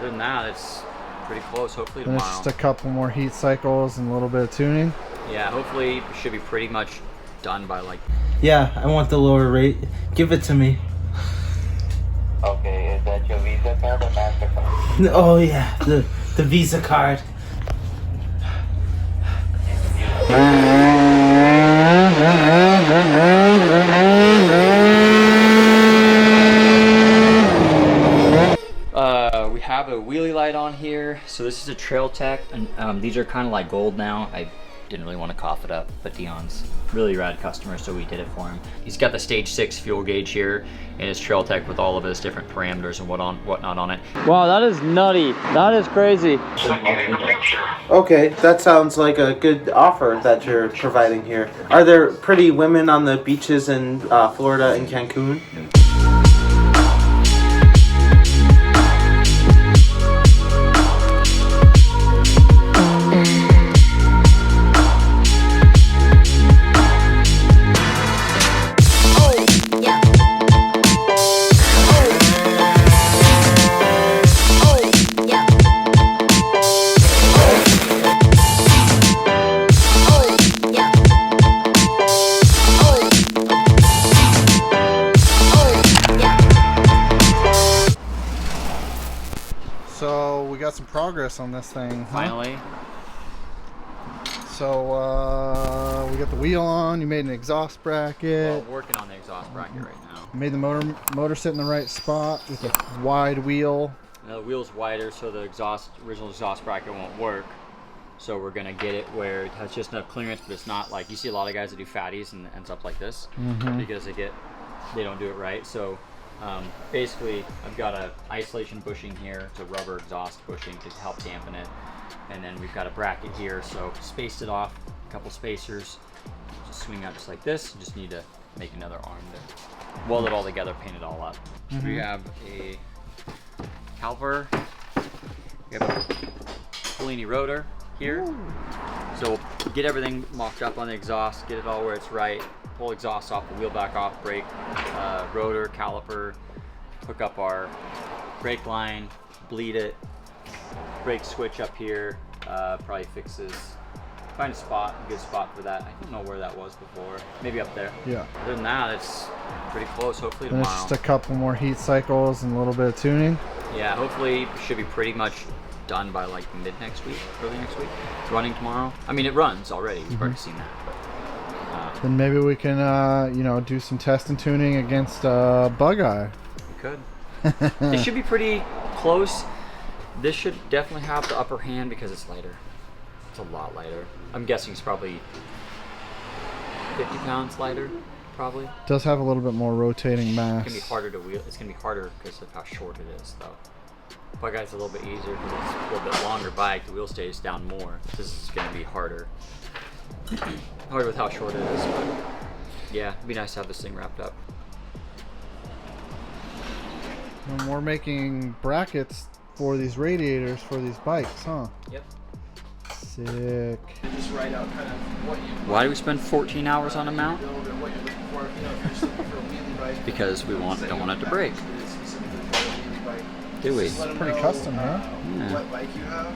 other than that, it's pretty close. Hopefully tomorrow. Just a couple more heat cycles and a little bit of tuning. Yeah, hopefully it should be pretty much done by like... Yeah, I want the lower rate. Give it to me. Okay, is that your Visa card or MasterCard? Oh yeah, the Visa card. We have a wheelie light on here. So this is a Trail Tech, and these are kind of like gold now. I didn't really want to cough it up, but Dion's really rad customer, so we did it for him. He's got the stage 6 fuel gauge here in his Trail Tech with all of his different parameters and whatnot on it. Wow, that is nutty. That is crazy. Okay, that sounds like a good offer that you're providing here. Are there pretty women on the beaches in Florida and Cancun? So we got some progress on this thing. Finally. So we got the wheel on. You made an exhaust bracket. Well, working on the exhaust bracket right now. You made the motor sit in the right spot with a wide wheel. Now the wheel's wider, so the original exhaust bracket won't work. So we're gonna get it where it has just enough clearance, but it's not like you see a lot of guys that do fatties and it ends up like this because they don't do it right. So basically, I've got a isolation bushing here. It's a rubber exhaust bushing to help dampen it, and then we've got a bracket here. So spaced it off, a couple spacers. Just swing out just like this. You just need to make another arm to weld it all together, paint it all up. We have a caliper. We have a Bellini rotor here. So we'll get everything mocked up on the exhaust, get it all where it's right, pull exhaust off, the wheel back off, brake, rotor, caliper, hook up our brake line, bleed it, brake switch up here, probably fixes, find a good spot for that. I don't know where that was before, maybe up there. Yeah. Other than that, it's pretty close, hopefully And tomorrow. just a couple more heat cycles and a little bit of tuning. Yeah, hopefully it should be pretty much done by like mid next week, early next week. It's running tomorrow. I mean, it runs already. We've already seen that. But, Then maybe we can, you know, do some test and tuning against Bug Eye. we could. It should be pretty close. This should definitely have the upper hand because it's lighter. It's a lot lighter. I'm guessing it's probably 50 pounds lighter, probably. Does have a little bit more rotating mass. It's gonna be harder to wheel. It's gonna be harder because of how short it is, though. Bug Eye's a little bit easier because it's a little bit longer bike. The wheel stays down more. This is gonna be harder. Harder with how short it is, but yeah, it'd be nice to have this thing wrapped up. And we're making brackets for these radiators for these bikes, huh? Yep. Sick. Just write out kind of what you Why do we spend 14 hours on a mount? build or what you're looking for. You know, if you're just looking for a wheelie bike, Because we don't want it to break. it's specifically for a wheelie bike. Do we? Just let 'em Pretty know, custom, huh? Yeah. What bike you have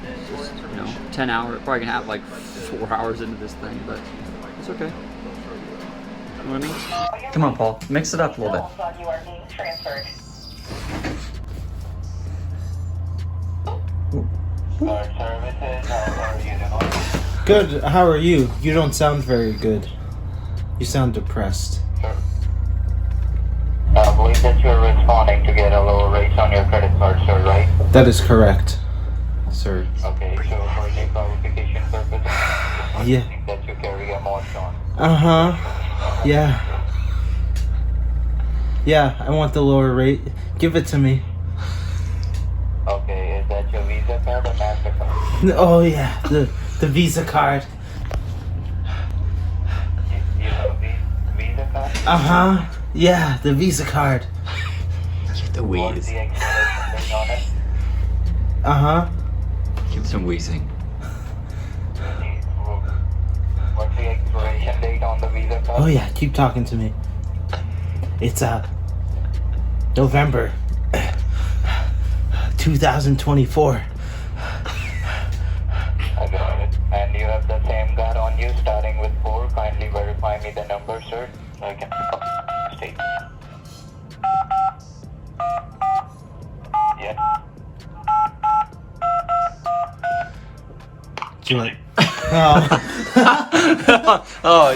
and your Just, you know, information. 10 hours. Probably gonna have like 4 hours into this thing, but it's okay. You know what I mean? Come on, Paul. Mix it up a little bit. You are being transferred. Services, how are you doing? Good, how are you? You don't sound very good. You sound depressed. Sure. I believe that you're responding to get a lower rate on your credit card, sir, right? That is correct, sir. Okay, so for the qualification purposes, Yeah. that you carry a mod on. Uh-huh. Yeah. Yeah, I want the lower rate. Give it to me. Okay, is that your Visa card or MasterCard? Oh yeah, the Visa card. You have a Visa card? Uh-huh. Yeah, the Visa card. The What's wheeze. the expiration date on it? Uh-huh. Give some wheezing. What's the expiration date on the Visa card? Oh yeah, keep talking to me. It's November 2024. I got it. And you have the same gun on you starting with 4. Kindly verify me the number, sir, so I can state. Yeah. Do you want? Oh,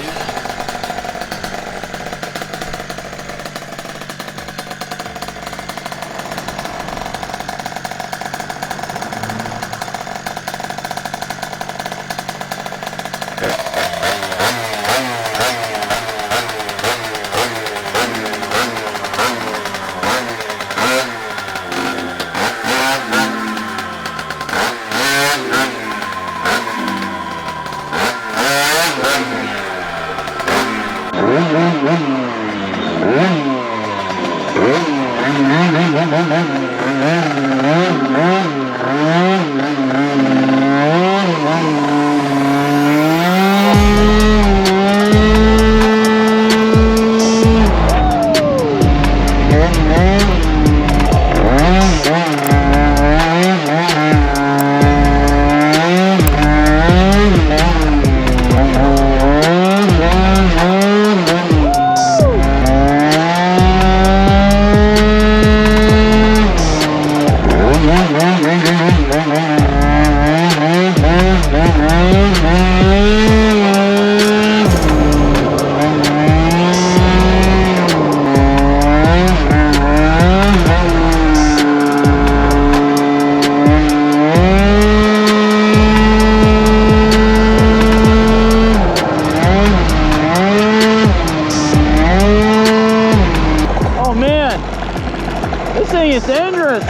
It's dangerous.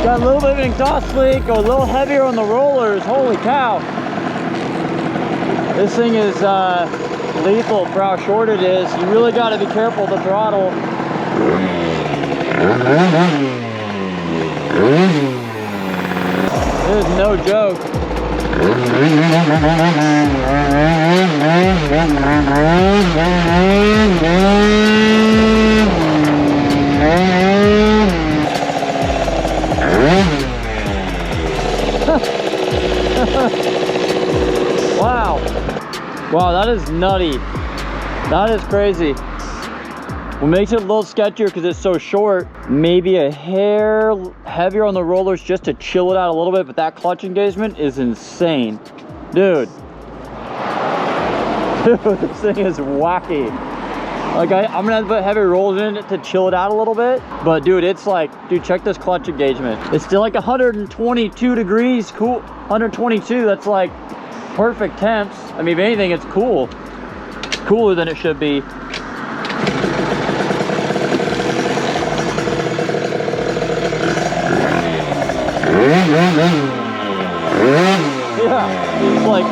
Got a little bit of an exhaust leak, or a little heavier on the rollers. Holy cow. This thing is lethal for how short it is. You really got to be careful with the throttle. It is no joke. Wow. Wow, that is nutty. That is crazy. What makes it a little sketchier because it's so short, maybe a hair heavier on the rollers just to chill it out a little bit, but that clutch engagement is insane. Dude. Dude, this thing is wacky. Like, I'm gonna have to put heavy rollers in it to chill it out a little bit, but dude, it's like, dude, check this clutch engagement. It's still like 122 degrees, cool, 122, that's like perfect temps. I mean, if anything, it's cool. It's cooler than it should be. Yeah, it's like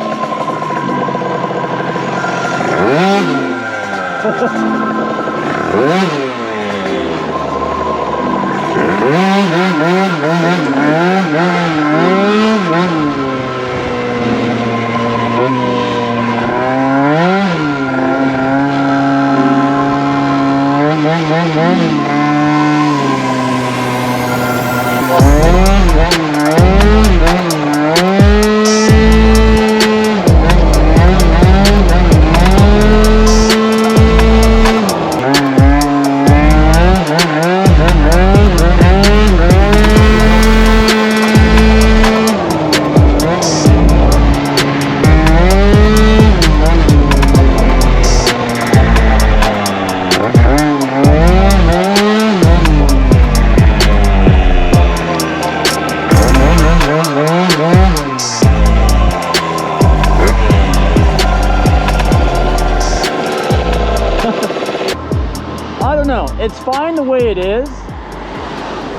it's fine the way it is,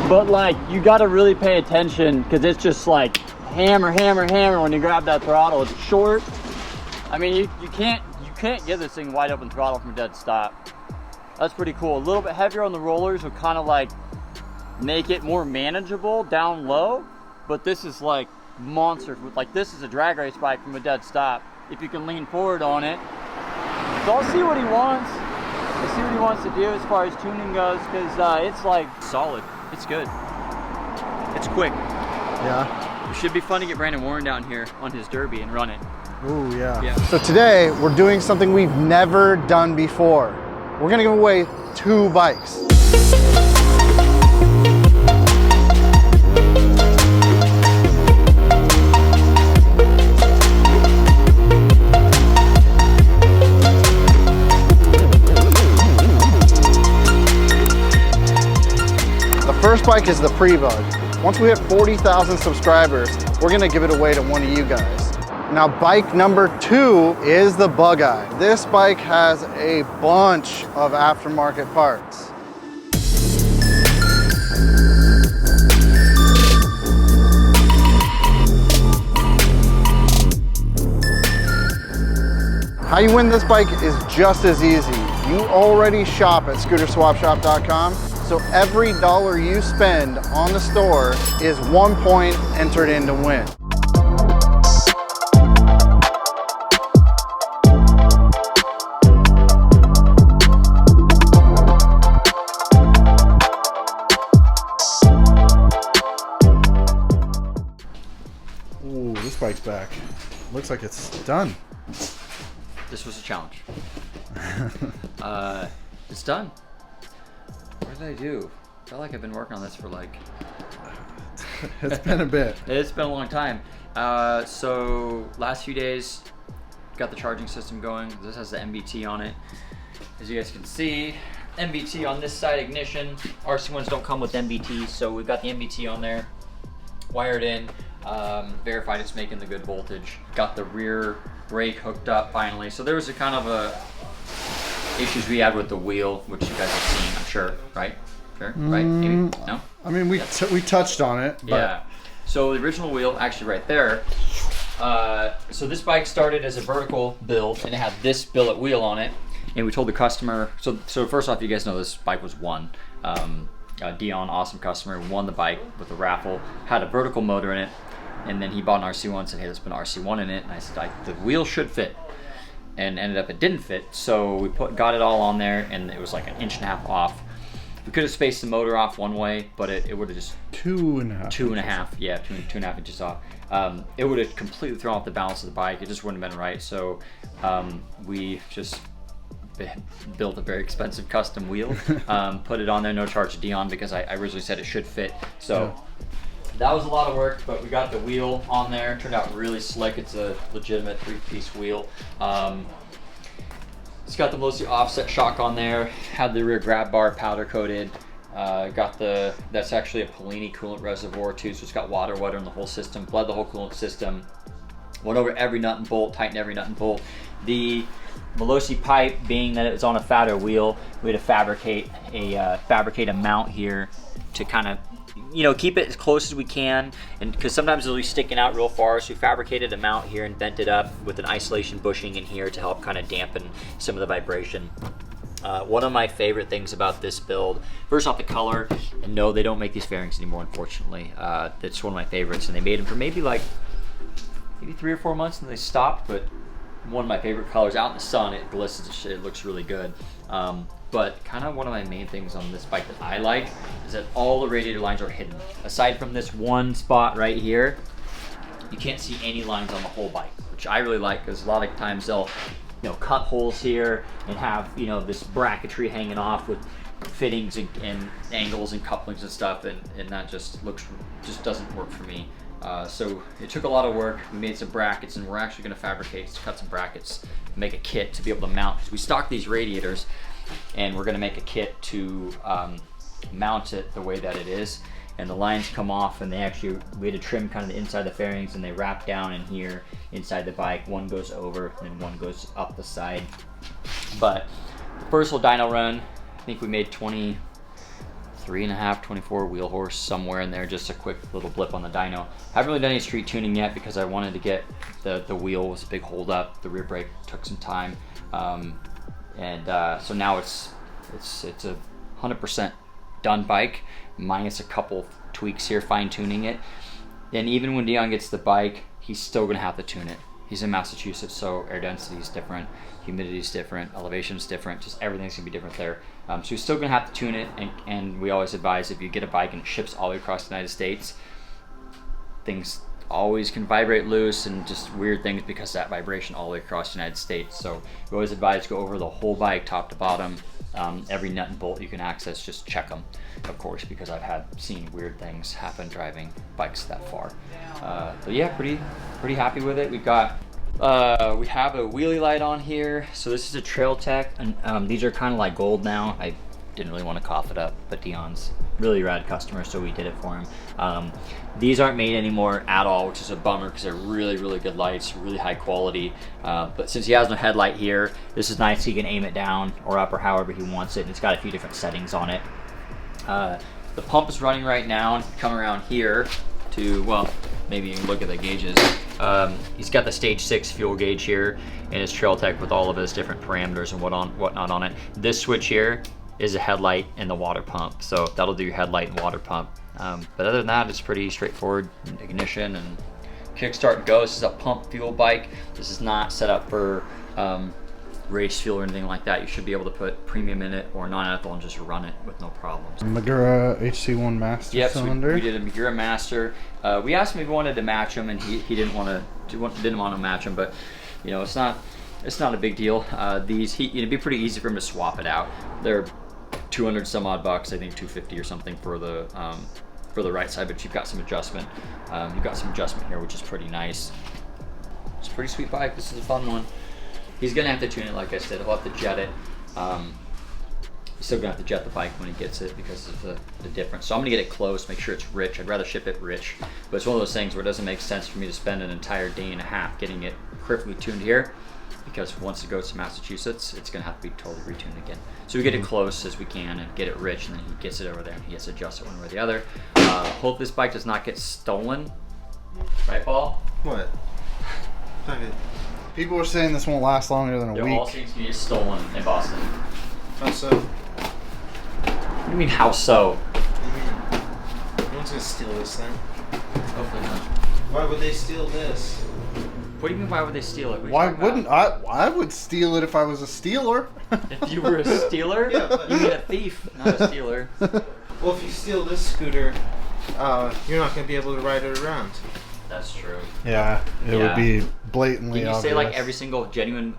but like you got to really pay attention because it's just like hammer, hammer, hammer when you grab that throttle. It's short. I mean, you can't get this thing wide open throttle from a dead stop. That's pretty cool. A little bit heavier on the rollers would kind of like make it more manageable down low, but this is like monster. Like, this is a drag race bike from a dead stop if you can lean forward on it. So I'll see what he wants. Let's see what he wants to do as far as tuning goes, because it's like solid. It's good. It's quick. Yeah. It should be fun to get Brandon Warren down here on his derby and run it. Ooh, yeah. Yeah. So today we're doing something we've never done before. We're gonna give away 2 bikes. The first bike is the Prebug. Once we hit 40,000 subscribers, we're gonna give it away to one of you guys. Now bike number 2 is the Bug Eye. This bike has a bunch of aftermarket parts. How you win this bike is just as easy. You already shop at Scooterswapshop.com, so every dollar you spend on the store is 1 point entered in to win. Ooh, this bike's back. Looks like it's done. This was a challenge. It's done. What did I do? I felt like I've been working on this for like... It's been a bit. It's been a long time. So last few days, got the charging system going. This has the MBT on it. As you guys can see, MBT on this side ignition. RC1s don't come with MBT, so we've got the MBT on there, wired in, verified it's making the good voltage. Got the rear brake hooked up finally. So there was a kind of a issues we had with the wheel, which you guys have seen, I'm sure, right? Sure, right? Maybe? No? I mean, we touched on it, but... Yeah. So the original wheel, actually right there, so this bike started as a vertical build, and it had this billet wheel on it, and we told the customer, so first off, you guys know this bike was won. Dion, awesome customer, won the bike with a raffle, had a vertical motor in it, and then he bought an RC1 and said, hey, let's put an RC1 in it, and I said, the wheel should fit. And ended up it didn't fit, so we got it all on there, and it was like 1.5 inches off. We could have spaced the motor off one way, but it would have just 2.5, yeah, 2.5 inches off. It would have completely thrown off the balance of the bike. It just wouldn't have been right. So we just built a very expensive custom wheel, put it on there, no charge to Dion, because I originally said it should fit. So. Yeah. That was a lot of work, but we got the wheel on there. Turned out really slick. It's a legitimate 3-piece wheel. It's got the Malossi offset shock on there. Had the rear grab bar powder coated. That's actually a Polini coolant reservoir too, so it's got water in the whole system. Bled the whole coolant system. Went over every nut and bolt, tightened every nut and bolt. The Malossi pipe, being that it was on a fatter wheel, we had to fabricate a mount here to kind of, keep it as close as we can, and because sometimes it'll be sticking out real far, so we fabricated a mount here and bent it up with an isolation bushing in here to help kind of dampen some of the vibration. One of my favorite things about this build, first off, the color, and no, they don't make these fairings anymore, unfortunately. That's one of my favorites, and they made them for maybe 3 or 4 months and they stopped, but one of my favorite colors. Out in the sun, it glistens, it looks really good. But kind of one of my main things on this bike that I like is that all the radiator lines are hidden. Aside from this one spot right here, you can't see any lines on the whole bike, which I really like, because a lot of times they'll cut holes here and have this bracketry hanging off with fittings and angles and couplings and stuff, and that just doesn't work for me. So it took a lot of work. We made some brackets, and we're actually going to cut some brackets, make a kit to be able to mount, because we stock these radiators, and we're going to make a kit to mount it the way that it is. And the lines come off, and we had to trim kind of the inside of the fairings, and they wrap down in here inside the bike. One goes over and one goes up the side. But the first little dyno run, I think we made 23.5, 24 wheel horse, somewhere in there, just a quick little blip on the dyno. Haven't really done any street tuning yet, because I wanted to get the wheel was a big hold up. The rear brake took some time. So now it's a 100% done bike, minus a couple tweaks here, fine tuning it. And even when Dion gets the bike, he's still gonna have to tune it. he's in Massachusetts, so air density is different, humidity is different, elevation is different, just everything's gonna be different there. So you're still gonna have to tune it, and we always advise if you get a bike and it ships all the way across the United States, things always can vibrate loose and just weird things because of that vibration all the way across the United States. So we always advise go over the whole bike top to bottom. Every nut and bolt you can access, just check them, of course, because I've seen weird things happen driving bikes that far. But yeah, pretty happy with it. We have a wheelie light on here. So this is a Trail Tech, and these are kind of like gold now. I didn't really want to cough it up, but Dion's really rad customer, so we did it for him. These aren't made anymore at all, which is a bummer because they're really, really good lights, really high quality. But since he has no headlight here, this is nice. He can aim it down or up or however he wants it. And it's got a few different settings on it. The pump is running right now. And if you come around here to, well, maybe you can look at the gauges. He's got the stage 6 fuel gauge here in his Trail Tech with all of his different parameters and whatnot on it. This switch here is a headlight and the water pump, so that'll do your headlight and water pump. But other than that, it's pretty straightforward. Ignition and kickstart and go. This is a pump fuel bike. This is not set up for race fuel or anything like that. You should be able to put premium in it or non-ethyl and just run it with no problems. Magura HC1 Master cylinder. So we did a Magura Master. We asked him if he wanted to match him, and he didn't want to match him, but you know, it's not a big deal. It'd be pretty easy for him to swap it out. They're 200 some odd bucks, I think 250 or something for the right side, but you've got some adjustment. You've got some adjustment here, which is pretty nice. It's a pretty sweet bike. This is a fun one. He's gonna have to tune it, like I said. He'll have to jet it. He's still gonna have to jet the bike when he gets it because of the difference. So I'm gonna get it close, make sure it's rich. I'd rather ship it rich, but it's one of those things where it doesn't make sense for me to spend an entire day and a half getting it perfectly tuned here, because once it goes to Massachusetts, it's gonna have to be totally retuned again. So we get it close as we can and get it rich, and then he gets it over there and he has to adjust it one way or the other. Hope this bike does not get stolen. Right, Paul? What? Okay. People are saying this won't last longer than a week. All seems to be stolen in Boston. How so? What do you mean, how so? No one's gonna steal this thing. Hopefully not. Why would they steal this? What do you mean, why would they steal it? Why wouldn't I? I would steal it if I was a stealer. If you were a stealer? Yeah, but... You mean a thief, not a stealer. Well, if you steal this scooter, you're not gonna be able to ride it around. That's true. Yeah, it would be blatantly Can you obvious. say like every single genuine,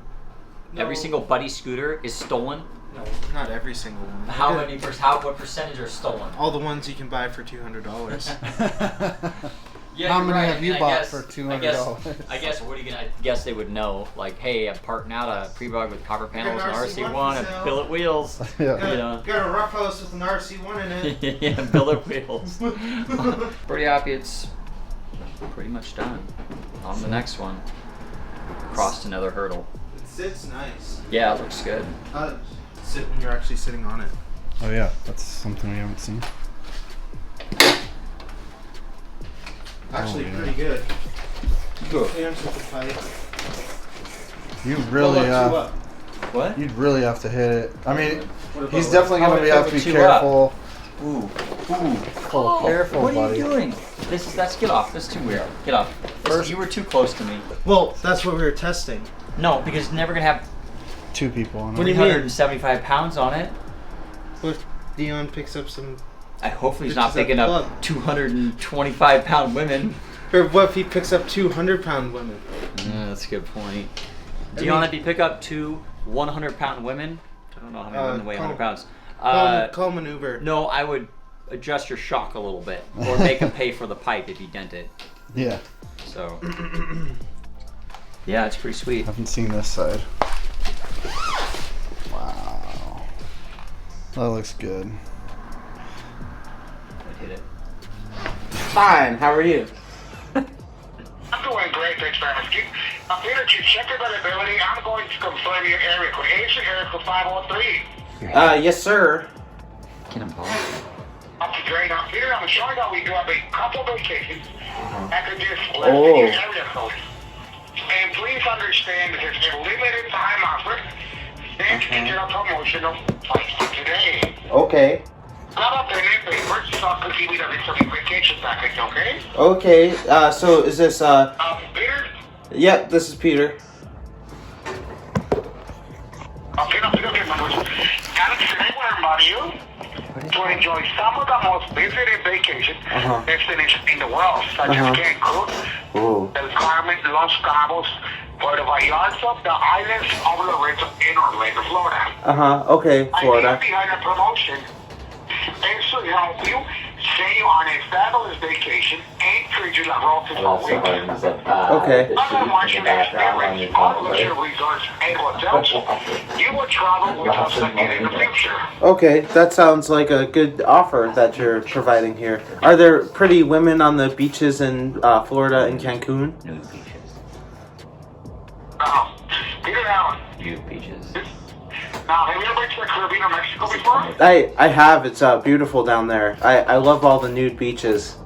every single buddy scooter is stolen? No, not every single one. What percentage are stolen? All the ones you can buy for $200. Yeah, How you're many right. have you I bought guess- for $200? I guess what are you gonna? I guess they would know. Like, hey, I'm parking out a Prebug with copper panels and RC1 and billet wheels. Yeah. You know. Got a rough house with an RC1 in it. Yeah, billet wheels. Pretty happy. It's pretty much done. On the next one. Crossed another hurdle. It sits nice. Yeah, it looks good. Sit when you're actually sitting on it. Oh yeah, that's something we haven't seen. Actually, yeah. pretty good. Good. Hands with the pipe. You really, What? you'd really have to hit it. I mean, What about he's definitely How gonna would have it to be two up? careful. Ooh. Oh, careful, what are buddy. you doing? That's get off. That's too weird. Get off. First- You were too close to me. Well, that's what we were testing. No, because it's never gonna have Two people on What do it. you mean? 375 pounds on it. What if Dion picks up some... Hopefully he's Bitches not at the picking up club. 225 pound women. Or what if he picks up 200-pound women? Yeah, that's a good point. I Dion, mean- if you pick up two 100-pound women, I don't know how many women weigh call- 100 pounds. Call him an Uber. No, I would adjust your shock a little bit, or make him pay for the pipe if you dent it. Yeah, So, yeah, it's pretty sweet. haven't seen this side. Wow, that looks good. I'd hit it. Fine, how are you? I'm doing great, thanks for asking. I'm here to check your availability. I'm going to confirm your area code. Asian area code 503. Yes, sir. Get him, Paul. Okay, great. I'm here. I'm showing that we do have a couple vacations that could just list Oh. your area code. And please understand this is a limited time offer. Then you can get a promotional price for today. Okay. Not up in it, paper, so I could give you the vacation package, okay? Okay, so is this, Beer, Yep, this is Peter. Okay, Malossi. Alex, today we're inviting you to enjoy some of the most visited vacation destinations in the world, such as Cancun, Ooh. El Carmen, Los Cabos, Puerto Vallarta, the islands of Loreto in Orlando, Florida. Okay, Florida. Idea behind the promotion is to help you stay on a fabulous vacation and treat you like royalty for weekends. Okay. Other once you experience all luxury resorts and hotels, you will travel with us again in the future. Okay, that sounds like a good offer that you're providing here. Are there pretty women on the beaches in Florida and Cancun? Nude beaches. Peter Allen. Nude beaches. Now, have you ever been to the Caribbean or Mexico before? I have. It's beautiful down there. I love all the nude beaches.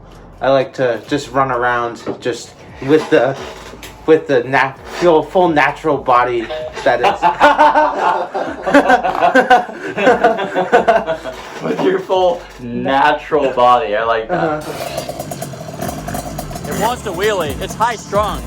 I like to just run around just with the full natural body that is. With your full natural body. I like that. It wants to wheelie. It's high strung.